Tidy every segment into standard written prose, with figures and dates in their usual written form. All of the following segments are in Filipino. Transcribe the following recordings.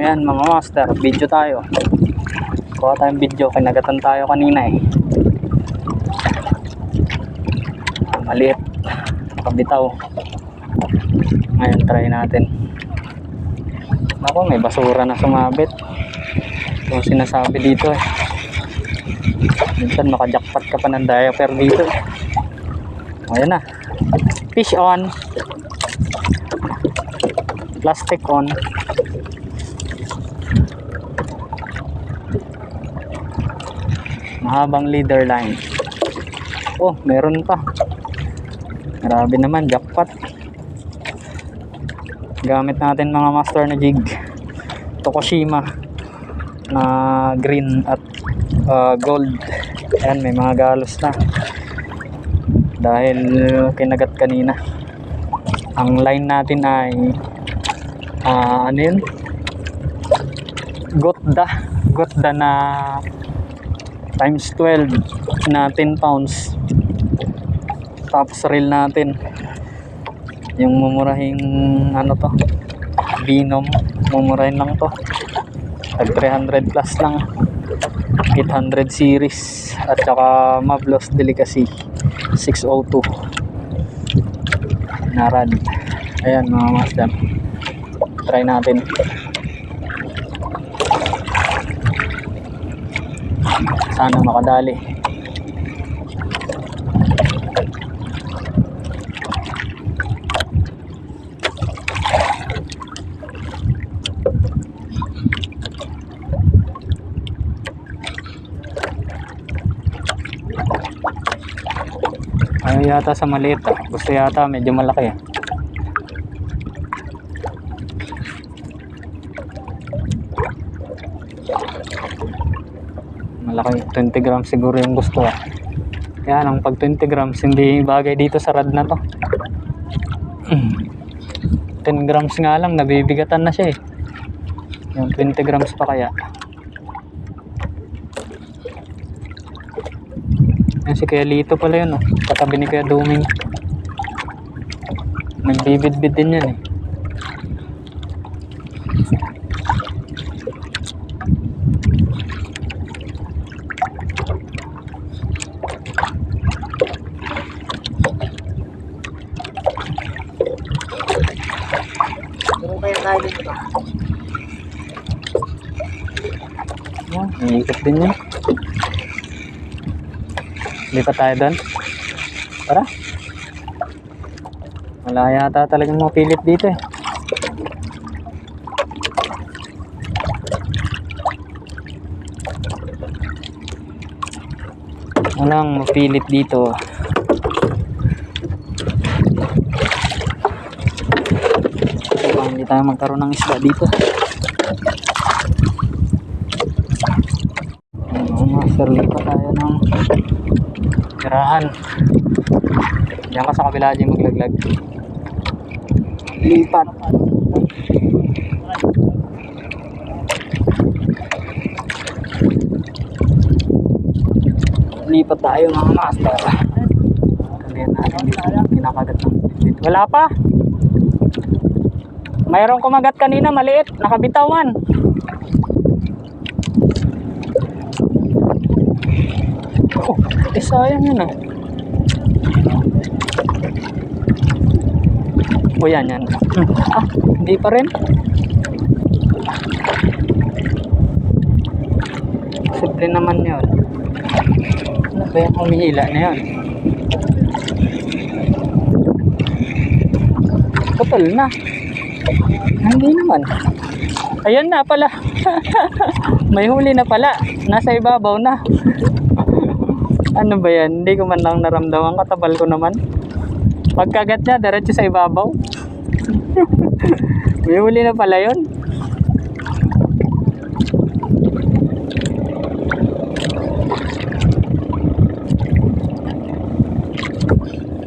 Ayan mga master, video tayo. Kuha tayong video, kinagatan tayo kanina eh. Maliit, pabitaw. Ngayon try natin. Ako, may basura na sumabit. Ito ang sinasabi dito eh. Minsan makajakpat ka pa ng diaper dito. Ayan na. Fish on. Plastic on. Mahabang leader line. Oh, meron pa. Grabe naman, jackpot. Gamit natin mga master na jig. Tokushima na green at gold. Ayan, may mga galos na. Dahil kinagat kanina. Ang line natin ay ano yun? Gotda na times 12 na 10 pounds. Tapos reel natin yung mumurahing ano to, Venom, mumurahin lang to, tag 300 plus lang, 800 series, at saka Mavlos Delicacy 602 na rad. Ayan mga master, try natin. Sana makadali. Ayaw yata sa maliit ah. Gusto yata medyo malaki ah. Malaki, 20 grams siguro yung gusto ah. Yan, ang pag 20 grams hindi bagay dito sa rad na to. 10 grams nga lang, nabibigatan na siya eh. Yung 20 grams pa kaya. Yan si Kuya Lito pala yun oh. Katabi ni Kuya Duming. Nagbibidbid din yan eh. Yan, iikot din yan. Lipat tayo doon. Tara. Wala yata talagang mapilit dito eh. Walang mapilit dito. Hindi tayo magkaroon ng isda dito. Master, lipat tayo ng tirahan. Diyan ka sa kabila dyan maglaglag. Lipat. Lipat tayo mga master. Kalian natin dito. Kinakagat ng bit. Wala pa. Mayroong kumagat kanina maliit. Nakabitawan. Oh, sayang yun ah. O yan. Ah, hindi pa rin. Simple naman yun. Ano ba yung humihila na yun? Kapal na. Hindi naman. Ayan na pala. May huli na pala. Nasa ibabaw na. Ano ba yan? Hindi ko man lang naramdaman. Katabal ko naman. Pagkagat niya, diretso sa ibabaw. May huli na pala yun.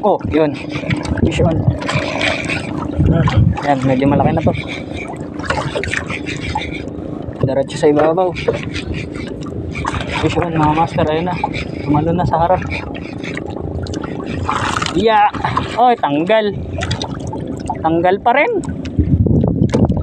Oh, yun. Fish on. Yan, medyo malaki na to. Diretso sa ibabaw. Fish on mga master. Ayun na. Tumalo na sa harap. Yeah. Oh, tanggal. Tanggal pa rin.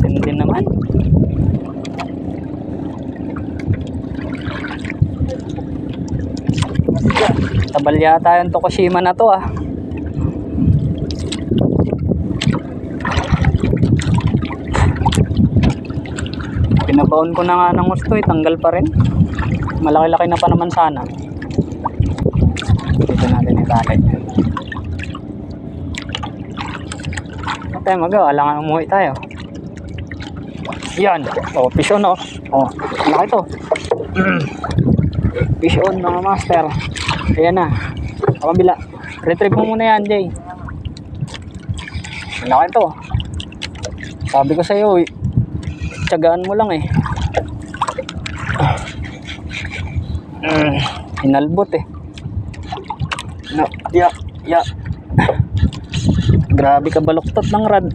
Hindi naman. Tabal yata yung Tokushima na to ah. Pinabaon ko na nga ng gusto eh, tanggal pa rin. Malaki-laki na pa naman sana. Dito natin itali. Ano tayo magawa? Alangan umuwi tayo. Yan. O, fish on o. O, laki to. Fish on mga master. Ayan na. Sa kabila. Retrieve mo muna yan, Jay. Laki to. Sabi ko sa'yo, tiyagaan mo lang eh. Inalbot eh. No, ya. Grabe ka baluktot ng rad.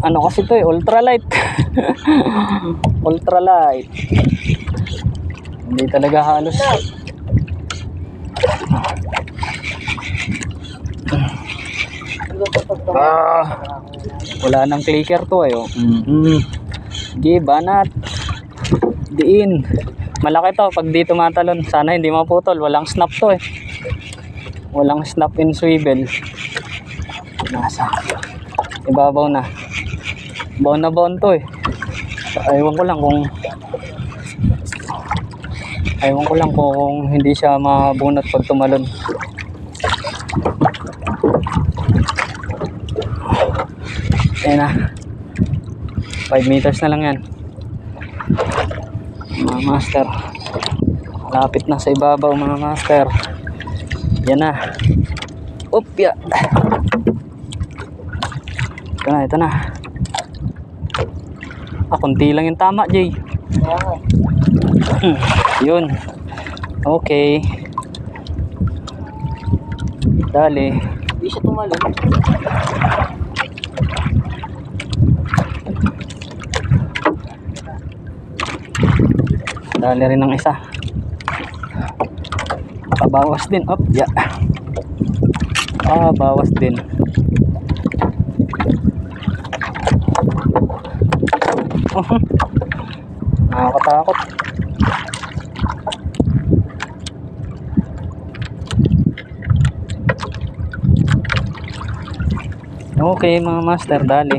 Ano kasi to eh, ultralight. Ultralight. Hindi talaga halos. Wala nang clicker to eh. Oh. Sige, banat. Diin. Malaki to pag di tumatalon. Sana hindi maputol. Walang snap to eh. Walang snap in swivel. Nasa ibabaw na. Baon na baon to eh. Ewan ko lang kung hindi siya mabunot pag tumalon. Ayan na. 5 meters na lang yan. Mga master. Lapit na sa ibabaw mga master. Yan na. Upya. Ito na. Kunti lang yung tama, Jay. Yun. Okay. Dali. Hindi siya tumalon. Dali rin ng isa. Bawas din. Up, ya. Bawas din. Nakakatakot. Okay mga master, dali.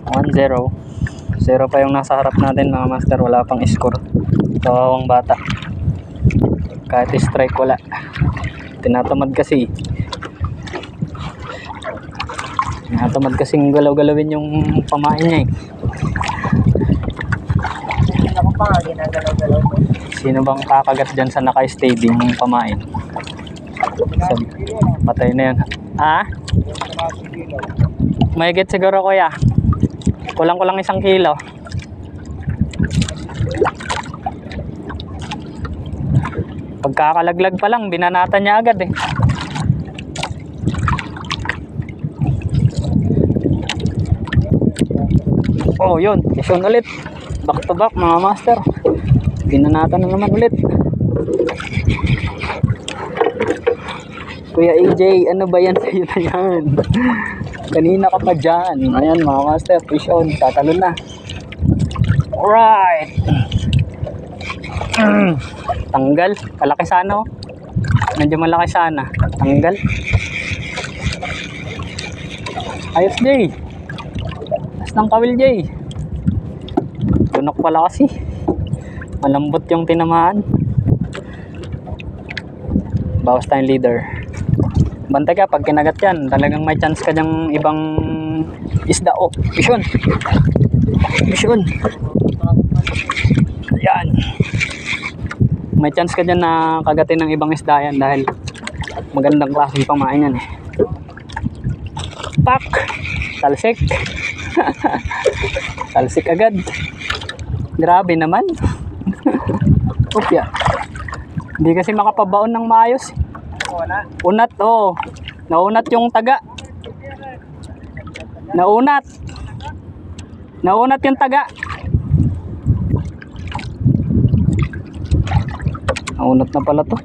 1-0. 0 pa yung nasa harap natin mga master, wala pang score. Kawawang bata. Kahit strike wala. Tinatamad kasi. Tinatamad kasing galaw-galawin yung pamain niya eh. Ako pa nga ginagalaw-galaw ko. Sino bang kakagat dyan sa naka-stay yung pamain? Patay na yan. Mahigit siguro kuya. Kulang-kulang 1 kilo. Pagkakalaglag pa lang, binanatan niya agad eh. Oh, yun. Yun ulit. Back to back mga master. Binanatan na naman ulit. Kuya AJ, ano ba yan sa'yo na yan? Kanina ka pa dyan. Ayan mga master, fish on. Tatalon na. Alright. Tanggal. Kalaki sana oh. Medyo malaki sana. Tanggal. Ayos Jay. As ng kawil Jay. Tunok pala kasi. Malambot yung tinamaan. Bawas tayong leader. Bantay ka pag kinagat yan. Talagang may chance ka dyang ibang isda. Oh, vision. Vision. Ayan. May chance ka dyan na kagatin ng ibang isda yan dahil magandang klase pamain yan eh. Pak! Talsik. Talsik agad. Grabe naman. Upya. Hindi kasi makapabaon ng maayos. Unat, oh. Naunat yung taga. Naunat. Naunat yung taga. Naunat na pala to.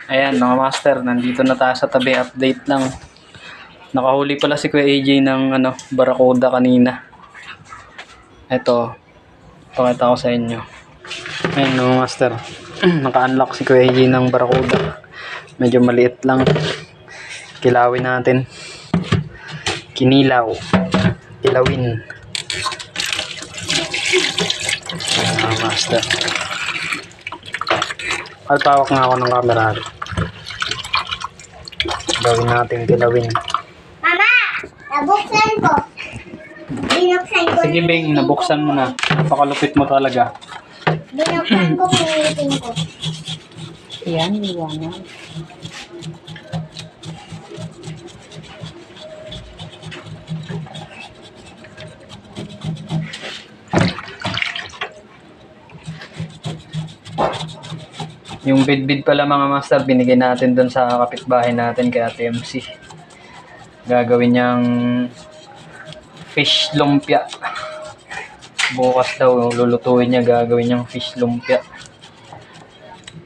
Ayan mga master, nandito na tayo sa tabi. Update lang. Nakahuli pala si Kuya AJ ng Barracuda kanina. Ito. Pakita ko sa inyo. Ayun no, master. Naka-unlock si Kuya AJ ng Barracuda. Medyo maliit lang. Kilawin natin. Kinilaw. Kilawin. Ayun no, master. Pawak nga ako ng camera. Gawin natin kilawin. Mama! Nabuksan ko. Binuksan ko. Sige Bing, nabuksan mo na. Napakalupit mo talaga. Binuksan ko, pinitin ko. Yan, iwanan. Yung bidbid pala mga master, binigay natin doon sa kapitbahay natin kay Ate MC. Gagawin niyang fish lumpia. Bukas daw, lulutuin niya, gagawin niyang fish lumpia.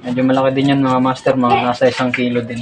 Medyo malaki din yan mga master, mga nasa 1 kilo din.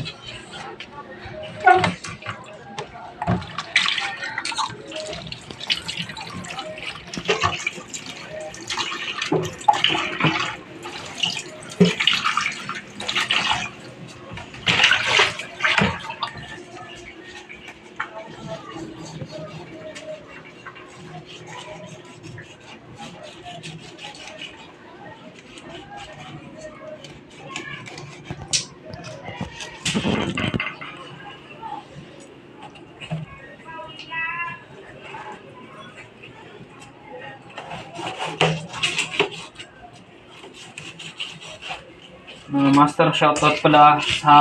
Mga master, shoutout pala sa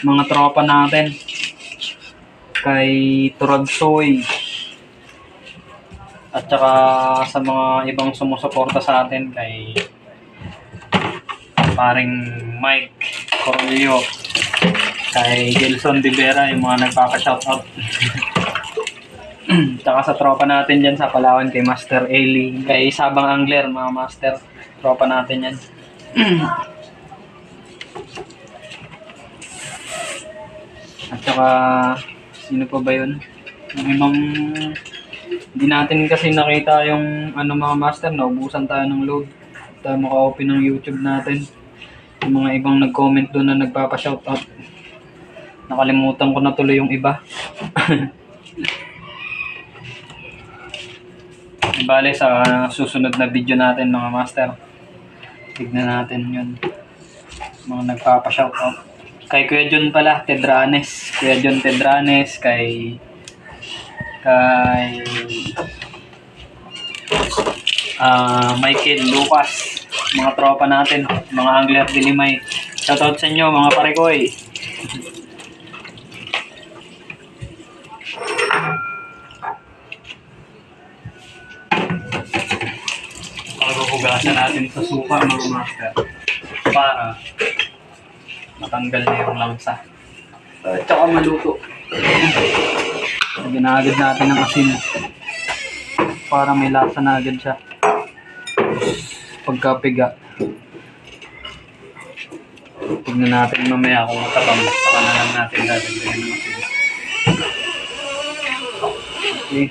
mga tropa natin. Kay Turagsoy. At saka sa mga ibang sumusuporta sa atin kay paring Mike Cornelio, kay Gelson De Vera, yung mga nagpapa-shoutout. Tsaka sa tropa natin dyan sa Palawan kay Master Eli, kay Sabang Angler, mga master, tropa natin yan. At saka sino pa ba yun? Yung ibang hindi natin kasi nakita yung ano mga master, naubusan tayo ng load. Tayo maka-open ng YouTube natin. Yung mga ibang nag-comment doon na nagpapa-shoutout. Nakalimutan ko na tuloy yung iba. Bale sa susunod na video natin mga master, tignan natin yun. Mga nagpapa-shoutout. Kay Kuya John pala, Tedranes. Kuya John Tedranes, kay Michael Lucas, mga tropa natin, mga angler dilimay. Shoutout sa inyo mga parekoy. Paghuhugasan natin sa suka mga master para matanggal na yung langsa at saka maluto. Lagyan na agad natin ng asin para may lasa na agad siya pagkapiga. Tignan natin mamaya kung matabang, saka na lang natin dadagdagan ng asin. Okay.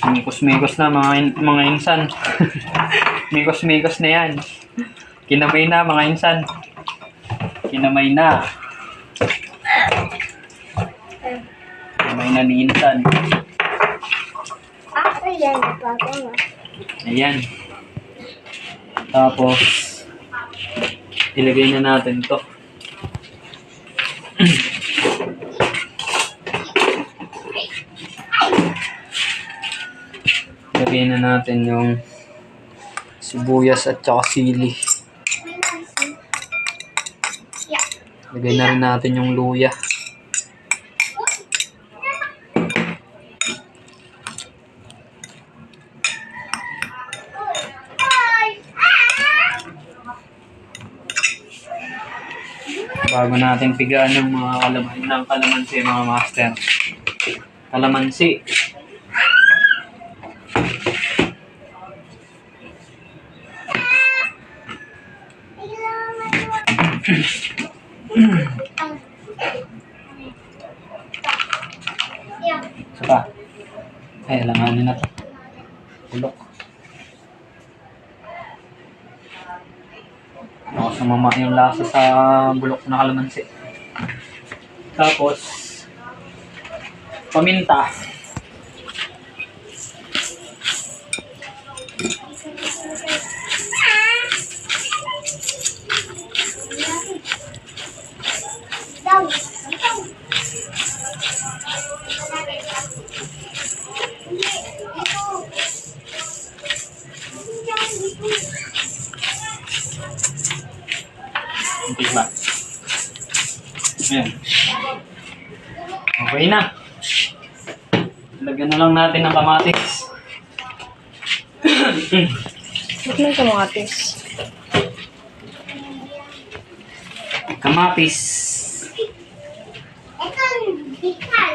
Mikos-mikos na mga insan. Mikos-mikos na yan. Kinamay na mga insan. Kinamay na. Kinamay na ni insan. Ayan, napagawa. Ayan. Tapos ilagay na natin to. Lagay na natin yung sibuyas at saka sili. Lagay na rin natin yung luya. Bago natin pigaan yung mga kalamansi mga master. Kalamansi. Ay, alanganin na to. Bulok. Ako sumama yung lasa sa bulok na kalamansi. Tapos, paminta. Daw. Hindi ba? Ayan. Okay na. Lagyan na lang natin ng kamatis. Ba't may kamatis? Kamatis. Ito, bikal.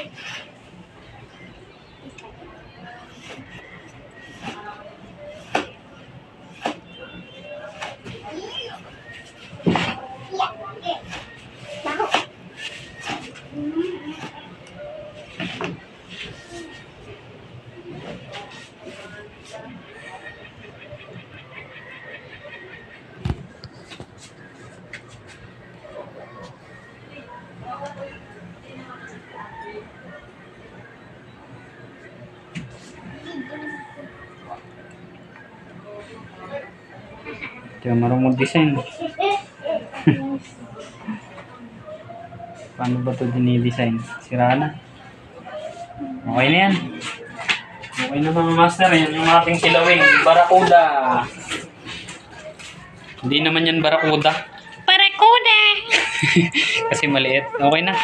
Hindi ka marunong mag-design. Paano ba ito dinidesign? Sira na. Okay na yan. Okay na mga master. Yan yung ating kilawing. Barakuda. Hindi naman yan barakuda. Barakuda! Kasi maliit. Okay na.